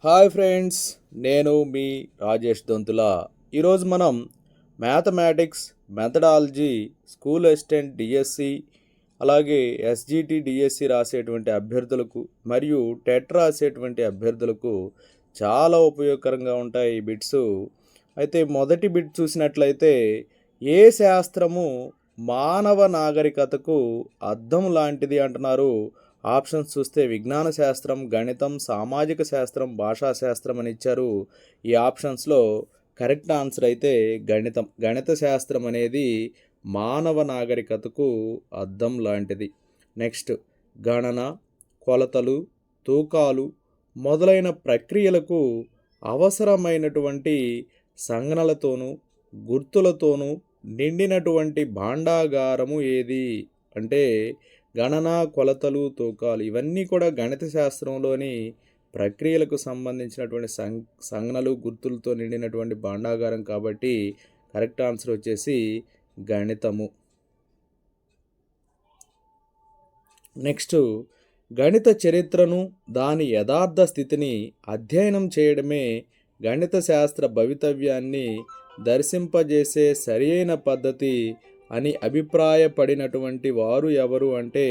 Hi friends, నేను మీ రాజేష్ దొంతుల. ఈరోజు మనం mathematics methodology school assistant DSC అలాగే ఎస్జిటి డిఎస్సి రాసేటువంటి అభ్యర్థులకు మరియు టెట్ రాసేటువంటి అభ్యర్థులకు చాలా ఉపయోగకరంగా ఉంటాయి ఈ బిట్స్. అయితే మొదటి బిట్ చూసినట్లయితే, ఏ శాస్త్రము మానవ నాగరికతకు అద్దం లాంటిది అంటున్నారు. ఆప్షన్స్ చూస్తే విజ్ఞాన శాస్త్రం, గణితం, సామాజిక శాస్త్రం, భాషా శాస్త్రం అని ఇచ్చారు. ఈ ఆప్షన్స్లో కరెక్ట్ ఆన్సర్ అయితే గణితం. గణిత శాస్త్రం అనేది మానవ నాగరికతకు అద్దం లాంటిది. నెక్స్ట్, గణన, కొలతలు, తూకాలు మొదలైన ప్రక్రియలకు అవసరమైనటువంటి సంజ్ఞలతోనూ గుర్తులతోనూ నిండినటువంటి భాండాగారము ఏది అంటే, గణన, కొలతలు, తూకాలు ఇవన్నీ కూడా గణిత శాస్త్రంలోని ప్రక్రియలకు సంబంధించినటువంటి సంజ్ఞలు గుర్తులతో నిండినటువంటి భాండాగారం కాబట్టి కరెక్ట్ ఆన్సర్ వచ్చేసి గణితము. నెక్స్ట్, గణిత చరిత్రను దాని యథార్థ స్థితిని అధ్యయనం చేయడమే గణిత శాస్త్ర భవితవ్యాన్ని దర్శింపజేసే సరియైన పద్ధతి అని అభిప్రాయపడినటువంటి వారు ఎవరు అంటే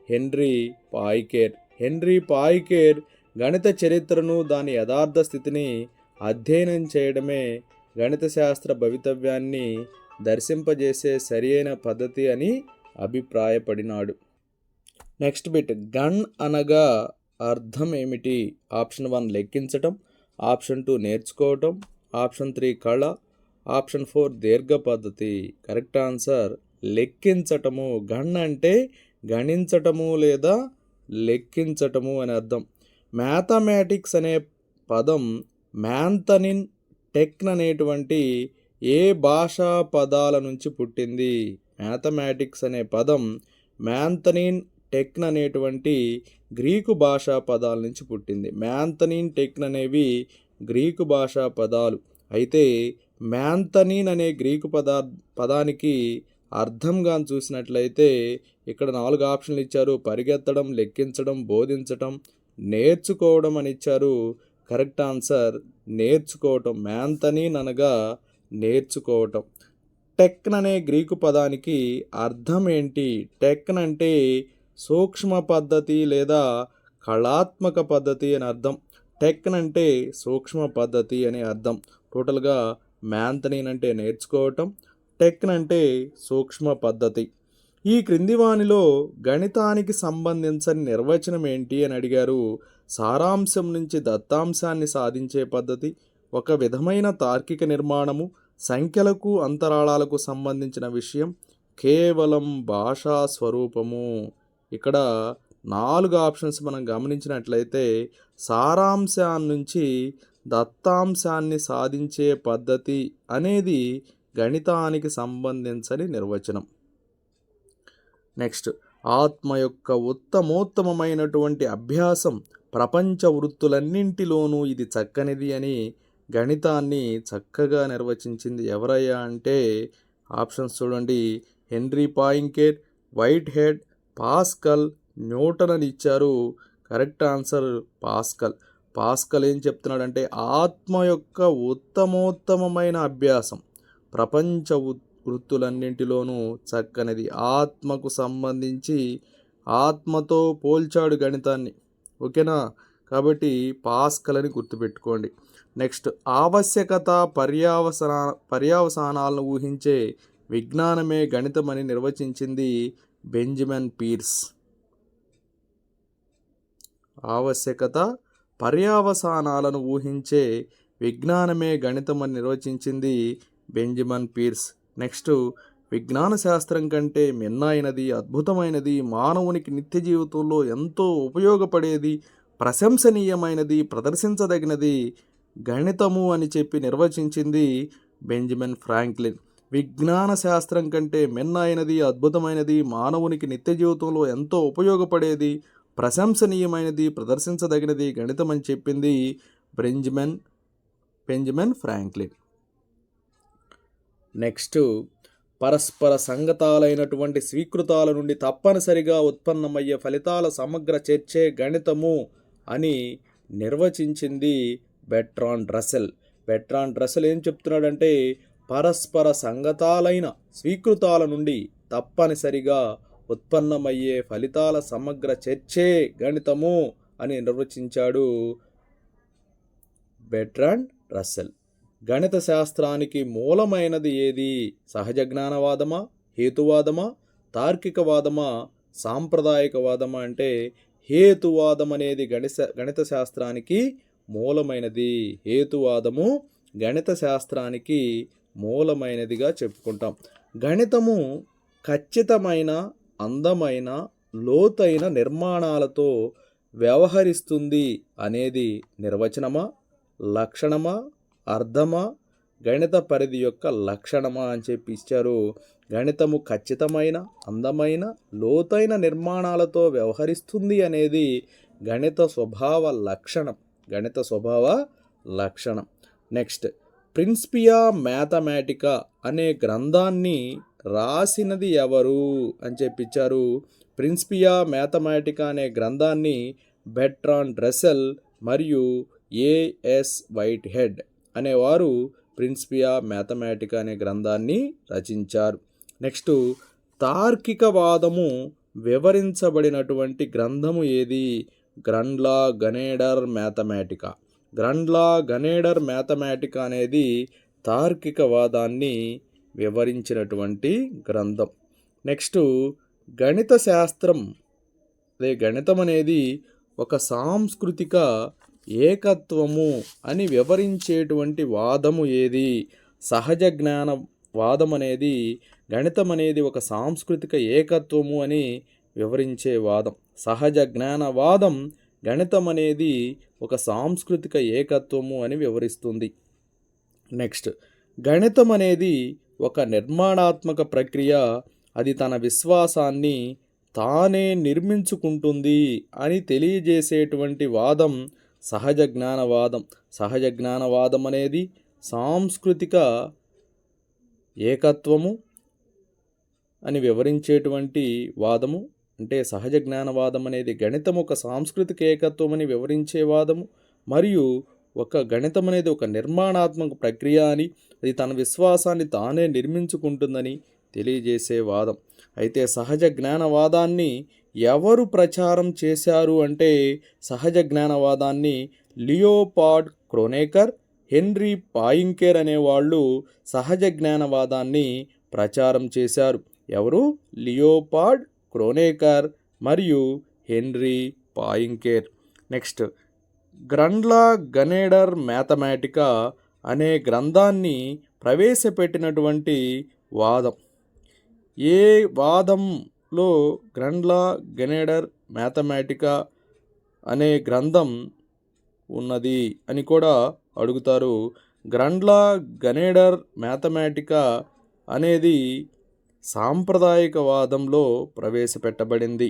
హెన్రీ పాయికేర్. హెన్రీ పాయికేర్ గణిత చరిత్రను దాని యథార్థ స్థితిని అధ్యయనం చేయడమే గణిత శాస్త్ర భవితవ్యాన్ని దర్శింపజేసే సరియైన పద్ధతి అని అభిప్రాయపడినాడు. నెక్స్ట్ బిట్, గణ్ అనగా అర్థం ఏమిటి? ఆప్షన్ 1 లెక్కించటం, ఆప్షన్ 2 నేర్చుకోవటం, ఆప్షన్ 3 కళ, ఆప్షన్ 4 దీర్ఘ పద్ధతి. Correct answer లెక్కించటము. గణ్ అంటే గణించటము లేదా లెక్కించటము అని అర్థం. మ్యాథమెటిక్స్ అనే పదం మ్యాంథనిన్ టెక్న్ అనేటువంటి ఏ భాషా పదాల నుంచి పుట్టింది? మ్యాథమెటిక్స్ అనే పదం మ్యాంథనిన్ టెక్న్ అనేటువంటి గ్రీకు భాషా పదాల నుంచి పుట్టింది. మ్యాంథనిన్ టెక్న్ అనేవి గ్రీకు భాషా పదాలు. అయితే మ్యాంథనిన్ అనే గ్రీకు పదానికి అర్థంగా చూసినట్లయితే ఇక్కడ 4 ఆప్షన్లు ఇచ్చారు. పరిగెత్తడం, లెక్కించడం, బోధించటం, నేర్చుకోవడం అని ఇచ్చారు. కరెక్ట్ ఆన్సర్ నేర్చుకోవటం. మ్యాంథనిన్ అనగా నేర్చుకోవటం. టెక్న్ అనే గ్రీకు పదానికి అర్థం ఏంటి? టెక్న్ అంటే సూక్ష్మ పద్ధతి లేదా కళాత్మక పద్ధతి అని అర్థం. టెక్న్ అంటే సూక్ష్మ పద్ధతి అనే అర్థం. టోటల్గా మ్యాంథనిన్ అంటే నేర్చుకోవటం, టెక్న్ అంటే సూక్ష్మ పద్ధతి. ఈ క్రింది వానిలో గణితానికి సంబంధించిన నిర్వచనం ఏంటి అని అడిగారు. సారాంశం నుంచి దత్తాంశాన్ని సాధించే పద్ధతి, ఒక విధమైన తార్కిక నిర్మాణము, సంఖ్యలకు అంతరాళాలకు సంబంధించిన విషయం, కేవలం భాషా స్వరూపము. ఇక్కడ 4 ఆప్షన్స్ మనం గమనించినట్లయితే సారాంశాన్ని నుంచి దత్తాంశాన్ని సాధించే పద్ధతి అనేది గణితానికి సంబంధించని నిర్వచనం. నెక్స్ట్, ఆత్మ యొక్క ఉత్తమోత్తమైనటువంటి అభ్యాసం ప్రపంచ వృత్తులన్నింటిలోనూ ఇది చక్కనిది అని గణితాన్ని చక్కగా నిర్వచించింది ఎవరయ్యా అంటే ఆప్షన్స్ చూడండి. Henri Poincare, Whitehead, Pascal, Newton అని ఇచ్చారు. Correct answer pascal. పాస్కల్ ఏం చెప్తున్నాడంటే ఆత్మ యొక్క ఉత్తమోత్తమైన అభ్యాసం ప్రపంచ వృత్తులన్నింటిలోనూ చక్కనిది. ఆత్మకు సంబంధించి ఆత్మతో పోల్చాడు గణితాన్ని. ఓకేనా? కాబట్టి పాస్కల్ అని గుర్తుపెట్టుకోండి. నెక్స్ట్, ఆవశ్యకత పర్యవసానాలను ఊహించే విజ్ఞానమే గణితమని నిర్వచించింది బెంజమిన్ పీర్స్. ఆవశ్యకత పర్యవసానాలను ఊహించే విజ్ఞానమే గణితమని నిర్వచించింది బెంజమిన్ పీర్స్. నెక్స్ట్, విజ్ఞాన శాస్త్రం కంటే మిన్నైనది, అద్భుతమైనది, మానవునికి నిత్య జీవితంలో ఎంతో ఉపయోగపడేది, ప్రశంసనీయమైనది, ప్రదర్శించదగినది గణితము అని చెప్పి నిర్వచించింది బెంజమిన్ ఫ్రాంక్లిన్. విజ్ఞాన శాస్త్రం కంటే మిన్నైనది, అద్భుతమైనది, మానవునికి నిత్య జీవితంలో ఎంతో ఉపయోగపడేది, ప్రశంసనీయమైనది, ప్రదర్శించదగినది గణితం అని చెప్పింది బెంజమిన్ ఫ్రాంక్లిన్. నెక్స్ట్, పరస్పర సంగతాలైనటువంటి స్వీకృతాల నుండి తప్పనిసరిగా ఉత్పన్నమయ్యే ఫలితాల సమగ్ర చర్చే గణితము అని నిర్వచించింది బెర్ట్రాండ్ రస్సెల్. బెర్ట్రాండ్ రస్సెల్ ఏం చెప్తున్నాడంటే పరస్పర సంగతాలైన స్వీకృతాల నుండి తప్పనిసరిగా ఉత్పన్నమయ్యే ఫలితాల సమగ్ర చర్చే గణితము అని నిర్వచించాడు బెర్ట్రాండ్ రస్సెల్. గణిత శాస్త్రానికి మూలమైనది ఏది? సహజ జ్ఞానవాదమా, హేతువాదమా, తార్కికవాదమా, సాంప్రదాయకవాదమా అంటే హేతువాదం అనేది గణిత శాస్త్రానికి మూలమైనది. హేతువాదము గణిత శాస్త్రానికి మూలమైనదిగా చెప్పుకుంటాం. గణితము ఖచ్చితమైన, అందమైన, లోతైన నిర్మాణాలతో వ్యవహరిస్తుంది అనేది నిర్వచనమా, లక్షణమా, అర్థమా, గణిత పరిధి యొక్క లక్షణమా అని చెప్పి ఇచ్చారు. గణితము ఖచ్చితమైన, అందమైన, లోతైన నిర్మాణాలతో వ్యవహరిస్తుంది అనేది గణిత స్వభావ లక్షణం. గణిత స్వభావ లక్షణం. నెక్స్ట్, ప్రిన్సిపియా మ్యాథమెటికా అనే గ్రంథాన్ని రాసినది ఎవరు అని చెప్పించారు. ప్రిన్సిపియా మ్యాథమెటికా అనే గ్రంథాన్ని బెర్ట్రాండ్ రస్సెల్ మరియు ఏఎస్ వైట్ హెడ్ అనేవారు ప్రిన్సిపియా మ్యాథమెటికా అనే గ్రంథాన్ని రచించారు. నెక్స్ట్, తార్కికవాదము వివరించబడినటువంటి గ్రంథము ఏది? గ్రండ్లా గనేడర్ మ్యాథమెటికా. గ్రండ్లా గనేడర్ మ్యాథమెటికా అనేది తార్కికవాదాన్ని వివరించినటువంటి గ్రంథం. నెక్స్ట్, గణిత శాస్త్రం గణితం అనేది ఒక సాంస్కృతిక ఏకత్వము అని వివరించేటువంటి వాదము ఏది? సహజ జ్ఞాన వాదం అనేది గణితం అనేది ఒక సాంస్కృతిక ఏకత్వము అని వివరించే వాదం. సహజ జ్ఞానవాదం గణితం అనేది ఒక సాంస్కృతిక ఏకత్వము అని వివరిస్తుంది. నెక్స్ట్, గణితం అనేది ఒక నిర్మాణాత్మక ప్రక్రియ. అది తన విశ్వాసాన్ని తానే నిర్మించుకుంటుంది అని తెలియజేసేటువంటి వాదం సహజ జ్ఞానవాదం. సహజ జ్ఞానవాదం అనేది సాంస్కృతిక ఏకత్వము అని వివరించేటువంటి వాదము. అంటే సహజ జ్ఞానవాదం అనేది గణితం ఒక సాంస్కృతిక ఏకత్వం అని వివరించే వాదము, మరియు ఒక గణితం అనేది ఒక నిర్మాణాత్మక ప్రక్రియ అని, అది తన విశ్వాసాన్ని తానే నిర్మించుకుంటుందని తెలియజేసే వాదం. అయితే సహజ జ్ఞానవాదాన్ని ఎవరు ప్రచారం చేశారు అంటే సహజ జ్ఞానవాదాన్ని లియోపార్డ్ క్రోనేకర్, హెన్రీ పాయింకేర్ అనేవాళ్ళు సహజ జ్ఞానవాదాన్ని ప్రచారం చేశారు. ఎవరు? లియోపార్డ్ క్రోనేకర్ మరియు హెన్రీ పాయింకేర్. నెక్స్ట్, గ్రండ్లా గనేడర్ మ్యాథమెటికా అనే గ్రంథాన్ని ప్రవేశపెట్టినటువంటి వాదం. ఏ వాదంలో గ్రండ్లా గనేడర్ మ్యాథమెటికా అనే గ్రంథం ఉన్నది అని కూడా అడుగుతారు. గ్రండ్లా గనేడర్ మ్యాథమెటికా అనేది సాంప్రదాయిక వాదంలో ప్రవేశపెట్టబడింది.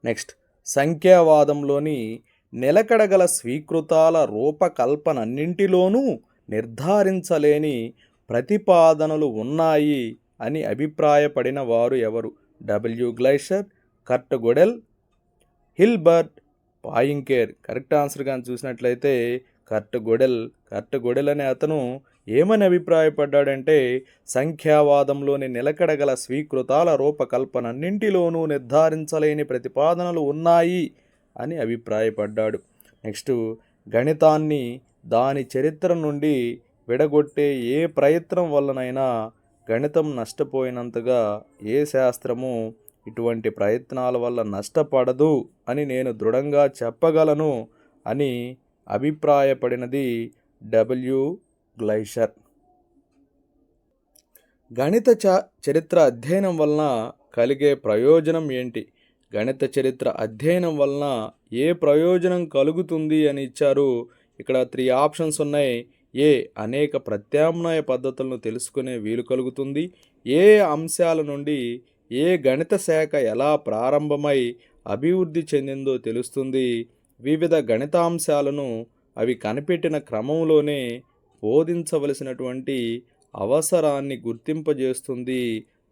నెక్స్ట్, సంఖ్యావాదంలోని నిలకడగల స్వీకృతాల రూపకల్పనన్నింటిలోనూ నిర్ధారించలేని ప్రతిపాదనలు ఉన్నాయి అని అభిప్రాయపడిన వారు ఎవరు? డబ్ల్యూ గ్లైషర్, కర్ట్ Godel, Hilbert Poincaré. Correct answer కానీ చూసినట్లయితే కర్ట్ గొడెల్ అనే అతను ఏమని అభిప్రాయపడ్డాడంటే సంఖ్యావాదంలోని నిలకడగల స్వీకృతాల రూపకల్పనన్నింటిలోనూ నిర్ధారించలేని ప్రతిపాదనలు ఉన్నాయి అని అభిప్రాయపడ్డాడు. నెక్స్ట్, గణితాన్ని దాని చరిత్ర నుండి విడగొట్టే ఏ ప్రయత్నం వల్లనైనా గణితం నష్టపోయినంతగా ఏ శాస్త్రము ఇటువంటి ప్రయత్నాల వల్ల నష్టపడదు అని నేను దృఢంగా చెప్పగలను అని అభిప్రాయపడినది డబ్ల్యూ గ్లైషర్. గణిత చరిత్ర అధ్యయనం వలన కలిగే ప్రయోజనం ఏంటి? గణిత చరిత్ర అధ్యయనం వలన ఏ ప్రయోజనం కలుగుతుంది అని ఇచ్చారు. ఇక్కడ 3 ఆప్షన్స్ ఉన్నాయి. ఏ, అనేక ప్రత్యామ్నాయ పద్ధతులను తెలుసుకునే వీలు కలుగుతుంది. ఏ అంశాల నుండి ఏ గణిత శాఖ ఎలా ప్రారంభమై అభివృద్ధి చెందిందో తెలుస్తుంది. వివిధ గణితాంశాలను అవి కనిపెట్టిన క్రమంలోనే బోధించవలసినటువంటి అవసరాన్ని గుర్తింపజేస్తుంది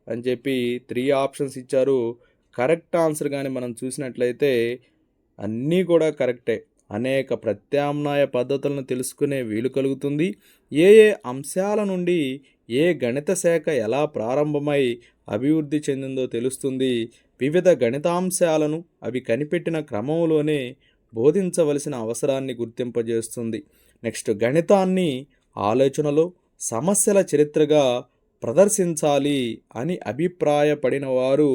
అని చెప్పి 3 ఆప్షన్స్ ఇచ్చారు. కరెక్ట్ ఆన్సర్ కానీ మనం చూసినట్లయితే అన్నీ కూడా కరెక్టే. అనేక ప్రత్యామ్నాయ పద్ధతులను తెలుసుకునే వీలు కలుగుతుంది. ఏ ఏ అంశాల నుండి ఏ గణిత శాఖ ఎలా ప్రారంభమై అభివృద్ధి చెందిందో తెలుస్తుంది. వివిధ గణితాంశాలను అవి కనిపెట్టిన క్రమంలోనే బోధించవలసిన అవసరాన్ని గుర్తింపజేస్తుంది. నెక్స్ట్, గణితాన్ని ఆలోచనలో సమస్యల చరిత్రగా ప్రదర్శించాలి అని అభిప్రాయపడిన వారు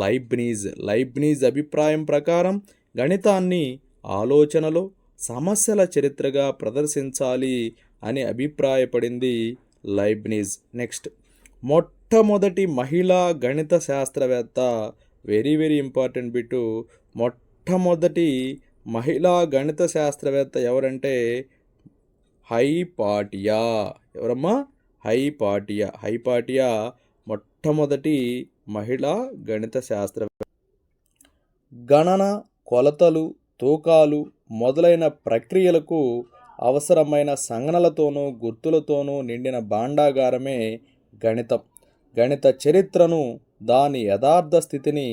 లైబ్నిజ్ అభిప్రాయం ప్రకారం గణితాన్ని ఆలోచనలో సమస్యల చరిత్రగా ప్రదర్శించాలి అని అభిప్రాయపడింది లైబ్నిజ్. నెక్స్ట్, మొట్టమొదటి మహిళా గణిత శాస్త్రవేత్త, వెరీ వెరీ ఇంపార్టెంట్ బిట్టు. మొట్టమొదటి మహిళా గణిత శాస్త్రవేత్త ఎవరంటే హైపాటియా. ఎవరమ్మా? హైపాటియా మొట్టమొదటి మహిళా గణిత శాస్త్రవేత్త. గణన, కొలతలు, తూకాలు మొదలైన ప్రక్రియలకు అవసరమైన సంజ్ఞలతోనూ గుర్తులతోనూ నిండిన భాండాగారమే గణితం. గణిత చరిత్రను, దాని యథార్థ స్థితిని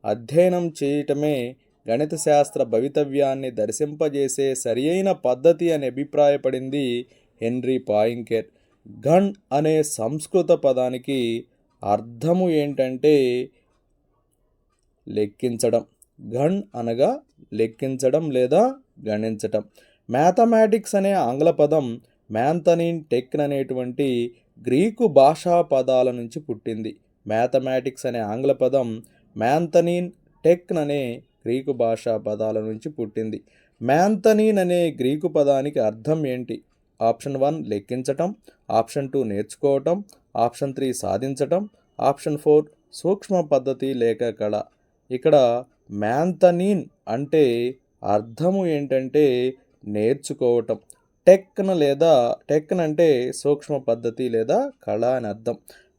అధ్యయనం చేయటమే గణిత శాస్త్ర భవితవ్యాన్ని దర్శింపజేసే సరియైన పద్ధతి అని అభిప్రాయపడింది హెన్రీ పాయింకెర్. గణ్ అనే సంస్కృత పదానికి అర్థము ఏంటంటే లెక్కించడం. గణ్ అనగా లెక్కించడం లేదా గణించటం. మ్యాథమెటిక్స్ అనే ఆంగ్ల పదం మ్యాంథనీన్ టెక్న్ అనేటువంటి గ్రీకు భాషా పదాల నుంచి పుట్టింది. మ్యాథమెటిక్స్ అనే ఆంగ్ల పదం మ్యాంథనీన్ టెక్న్ అనే గ్రీకు భాషా పదాల నుంచి పుట్టింది. మ్యాంథనీన్ అనే గ్రీకు పదానికి అర్థం ఏంటి? ఆప్షన్ 1 లెక్కించటం, ఆప్షన్ 2 నేర్చుకోవటం, ఆప్షన్ 3 సాధించటం, ఆప్షన్ 4 సూక్ష్మ పద్ధతి లేక కళ. ఇక్కడ మ్యాంథనీన్ అంటే అర్థము ఏంటంటే నేర్చుకోవటం. టెక్న్ అంటే సూక్ష్మ పద్ధతి లేదా కళ అని అర్థం.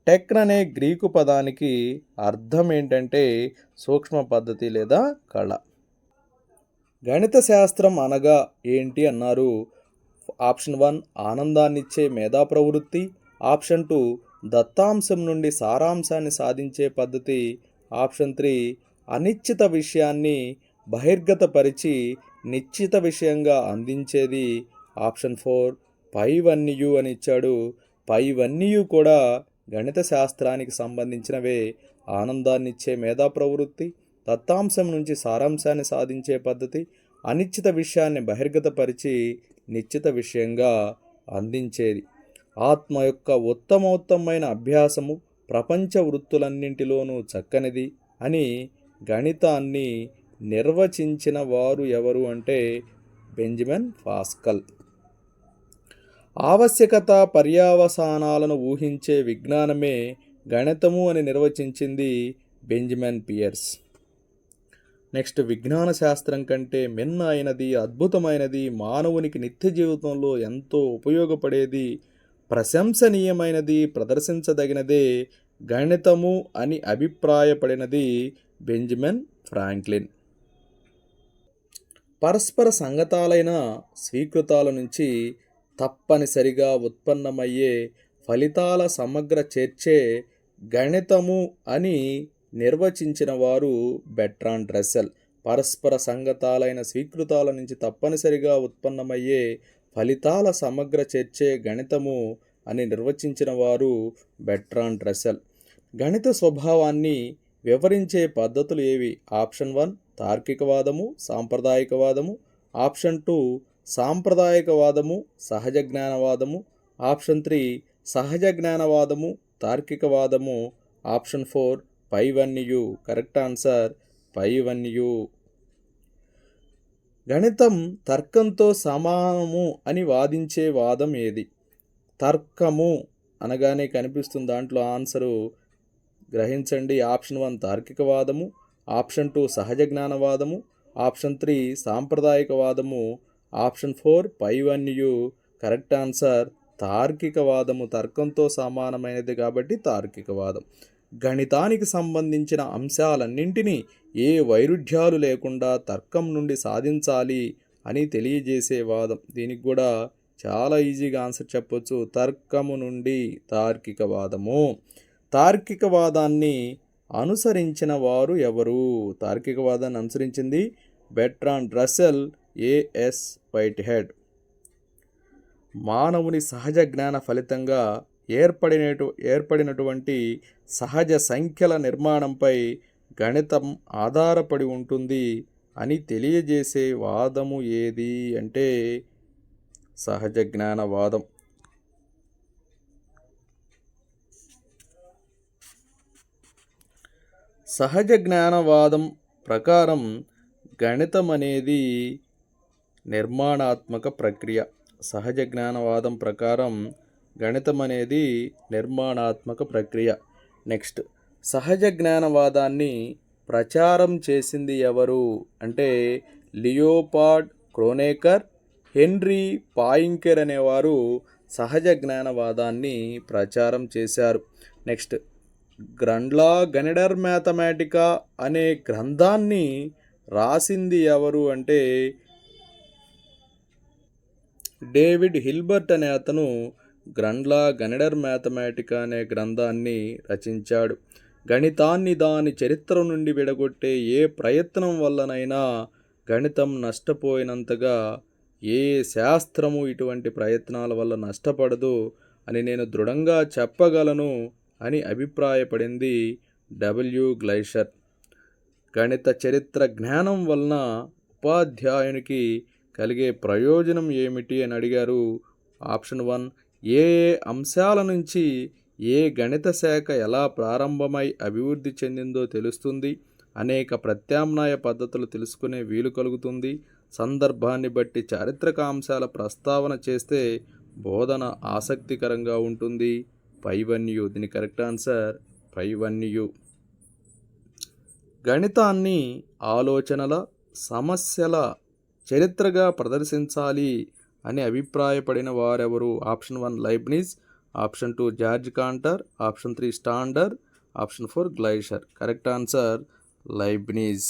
టెక్న్ అనే గ్రీకు పదానికి అర్థం ఏంటంటే సూక్ష్మ పద్ధతి లేదా కళ. గణిత శాస్త్రం అనగా ఏంటి అన్నారు? ఆప్షన్ 1 ఆనందాన్నిచ్చే మేధా ప్రవృత్తి, ఆప్షన్ 2 దత్తాంశం నుండి సారాంశాన్ని సాధించే పద్ధతి, ఆప్షన్ 3 అనిశ్చిత విషయాన్ని బహిర్గతపరిచి నిశ్చిత విషయంగా అందించేది, ఆప్షన్ 4 పైవన్నీయు అని ఇచ్చాడు. పైవన్నీయు కూడా గణిత శాస్త్రానికి సంబంధించినవే. ఆనందాన్నిచ్చే మేధా ప్రవృత్తి, దత్తాంశం నుంచి సారాంశాన్ని సాధించే పద్ధతి, అనిశ్చిత విషయాన్ని బహిర్గతపరిచి నిశ్చిత విషయంగా అందించేది. ఆత్మ యొక్క ఉత్తమోత్తమైన అభ్యాసము ప్రపంచ వృత్తులన్నింటిలోనూ చక్కనిది అని గణితాన్ని నిర్వచించిన వారు ఎవరు అంటే బెంజమిన్ పాస్కల్. ఆవశ్యకత పర్యవసానాలను ఊహించే విజ్ఞానమే గణితము అని నిర్వచించింది బెంజమిన్ పియర్స్. నెక్స్ట్, విజ్ఞాన శాస్త్రం కంటే మిన్న అయినది, అద్భుతమైనది, మానవునికి నిత్య జీవితంలో ఎంతో ఉపయోగపడేది, ప్రశంసనీయమైనది, ప్రదర్శించదగినదే గణితము అని అభిప్రాయపడినది బెంజమిన్ ఫ్రాంక్లిన్. పరస్పర సంగతాలైన స్వీకృతాల నుంచి తప్పనిసరిగా ఉత్పన్నమయ్యే ఫలితాల సమగ్ర చర్చే గణితము అని నిర్వచించిన వారు బెర్ట్రాండ్ రస్సెల్. పరస్పర సంగతాలైన స్వీకృతాల నుంచి తప్పనిసరిగా ఉత్పన్నమయ్యే ఫలితాల సమగ్ర చర్చే గణితము అని నిర్వచించిన వారు బెర్ట్రాండ్ రస్సెల్. గణిత స్వభావాన్ని వివరించే పద్ధతులు ఏవి? ఆప్షన్ 1 తార్కికవాదము, సాంప్రదాయకవాదము, ఆప్షన్ 2 సాంప్రదాయకవాదము, సహజ జ్ఞానవాదము, ఆప్షన్ 3 సహజ జ్ఞానవాదము, తార్కికవాదము, ఆప్షన్ 4 పైవన్నీయు. కరెక్ట్ ఆన్సర్ పైవన్నీయు. గణితం తర్కంతో సమానము అని వాదించే వాదం ఏది? తర్కము అనగానే కనిపిస్తుంది దాంట్లో ఆన్సరు గ్రహించండి. ఆప్షన్ 1 తార్కికవాదము, ఆప్షన్ 2 సహజ జ్ఞానవాదము, ఆప్షన్ 3 సాంప్రదాయకవాదము, ఆప్షన్ 4 పైవన్నీయు. కరెక్ట్ ఆన్సర్ తార్కికవాదము. తర్కంతో సమానమైనది కాబట్టి తార్కికవాదం. గణితానికి సంబంధించిన అంశాలన్నింటినీ ఏ వైరుధ్యాలు లేకుండా తర్కం నుండి సాధించాలి అని తెలియజేసే వాదం. దీనికి కూడా చాలా ఈజీగా ఆన్సర్ చెప్పొచ్చు. తర్కము నుండి తార్కికవాదము. తార్కికవాదాన్ని అనుసరించిన వారు ఎవరు? తార్కికవాదాన్ని అనుసరించింది బెర్ట్రాండ్ రస్సెల్, ఏఎస్ వైట్హెడ్. మానవుని సహజ జ్ఞాన ఫలితంగా ఏర్పడినటువంటి సహజ సంఖ్యల నిర్మాణంపై గణితం ఆధారపడి ఉంటుంది అని తెలియజేసే వాదము ఏది అంటే సహజ జ్ఞానవాదం. సహజ జ్ఞానవాదం ప్రకారం గణితం అనేది నిర్మాణాత్మక ప్రక్రియ. సహజ జ్ఞానవాదం ప్రకారం గణితం అనేది నిర్మాణాత్మక ప్రక్రియ. నెక్స్ట్, సహజ జ్ఞానవాదాన్ని ప్రచారం చేసింది ఎవరు అంటే లియోపార్డ్ క్రోనేకర్, హెన్రీ పాయింకెర్ అనేవారు సహజ జ్ఞానవాదాన్ని ప్రచారం చేశారు. నెక్స్ట్, గ్రండ్లా గణిడర్ మ్యాథమెటికా అనే గ్రంథాన్ని రాసింది ఎవరు అంటే డేవిడ్ హిల్బర్ట్ అనే అతను గ్రండ్లా గణిడర్ మ్యాథమెటికా అనే గ్రంథాన్ని రచించాడు. గణితాన్ని దాని చరిత్ర నుండి విడగొట్టే ఏ ప్రయత్నం వల్లనైనా గణితం నష్టపోయినంతగా ఏ శాస్త్రము ఇటువంటి ప్రయత్నాల వల్ల నష్టపడదు అని నేను దృఢంగా చెప్పగలను అని అభిప్రాయపడింది డబ్ల్యూ గ్లైషర్. గణిత చరిత్ర జ్ఞానం వలన ఉపాధ్యాయునికి కలిగే ప్రయోజనం ఏమిటి అని అడిగారు. ఆప్షన్ 1, ఏ ఏ అంశాల నుంచి ఏ గణిత శాఖ ఎలా ప్రారంభమై అభివృద్ధి చెందిందో తెలుస్తుంది. అనేక ప్రత్యామ్నాయ పద్ధతులు తెలుసుకునే వీలు కలుగుతుంది. సందర్భాన్ని బట్టి చారిత్రక అంశాల ప్రస్తావన చేస్తే బోధన ఆసక్తికరంగా ఉంటుంది. 5 దీని కరెక్ట్ ఆన్సర్ 5. గణితాన్ని ఆలోచనల, సమస్యల చరిత్రగా ప్రదర్శించాలి అని అభిప్రాయపడిన వారెవరు? Option 1 Leibniz, option 2 George Cantor, option 3 స్టాండర్, option 4 Glaisher. Correct answer Leibniz.